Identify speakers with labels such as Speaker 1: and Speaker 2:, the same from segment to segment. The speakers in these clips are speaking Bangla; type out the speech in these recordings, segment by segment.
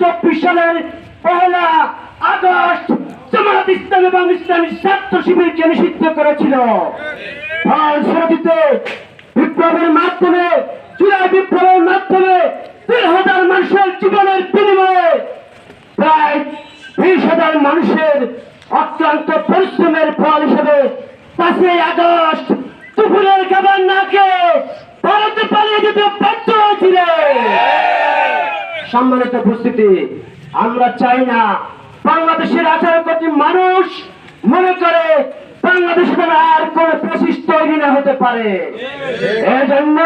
Speaker 1: 2024 সালের 1 আগস্ট জামাত ইসলাম এবং ইসলামী ছাত্র শিবিরকে নিষিদ্ধ করেছিল। ফলশ্রুতিতে বিপ্লবের মাধ্যমে, জুলাই বিপ্লবের মাধ্যমে 3,000 মানুষের জীবনের বিনিময়ে প্রায় 20,000 মানুষের অক্লান্ত পরিশ্রমের ফল হিসেবে 5 আগস্ট দুপুরের খাবার না খেয়ে ভারতে পালিয়ে যেতে বাধ্য হয়েছিল। সম্মানিত উপস্থিতি, আমরা চাই না বাংলাদেশের 18 কোটি মানুষ মনে করে বাংলাদেশে আর কোন ফ্যাসিস্ট তৈরি না হতে পারে। এই জন্য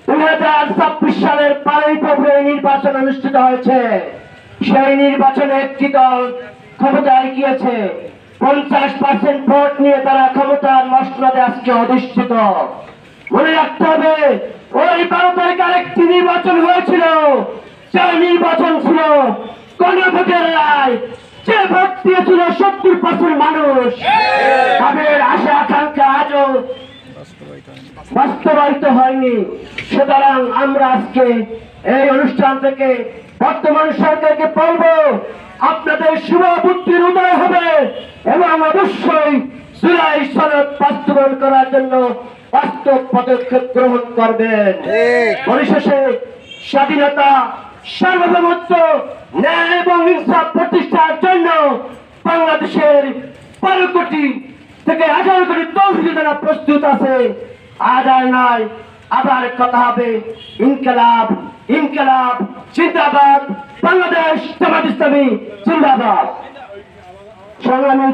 Speaker 1: 2026 সালের 5 ফেব্রুয়ারি নির্বাচন অনুষ্ঠিত হয়েছে। সেই নির্বাচনে একটি দল ক্ষমতায় গিয়েছে, 50% ভোট নিয়ে তারা ক্ষমতার মসনদে আজকে অধিষ্ঠিত। মনে রাখতে হবে, ওই 12 তারিখ আরেকটি নির্বাচন হয়েছিল, সেই নির্বাচন ছিল গণভোটের রায়। যে ভোট দিয়েছিল 70% মানুষ, তাদের আশা আকাঙ্ক্ষা আজও বাস্তবায়িত হয়নি। সুতরাং আমরা আজকে এই অনুষ্ঠান থেকে বর্তমান সরকারকে বলবো, আপনাদের শুভ বুদ্ধির উদয় হবে এবং অবশ্যই জুলাই সনদ বাস্তবায়ন করার জন্য বাস্তব পদক্ষেপ গ্রহণ করবেন। পরিশেষে স্বাধীনতা, সার্বভৌমত্ব, ন্যায় এবং ইনসাফ প্রতিষ্ঠার জন্য বাংলাদেশের 12 কোটি থেকে 18 কোটি তৌহিদি যারা প্রস্তুত আছে। আজ আর নয়, আবার কথা হবে। ইনকিলাব, ইনকিলাব জিন্দাবাদ। বাংলাদেশ জামাত ইসলামী জিন্দাবাদ। সংগ্রামী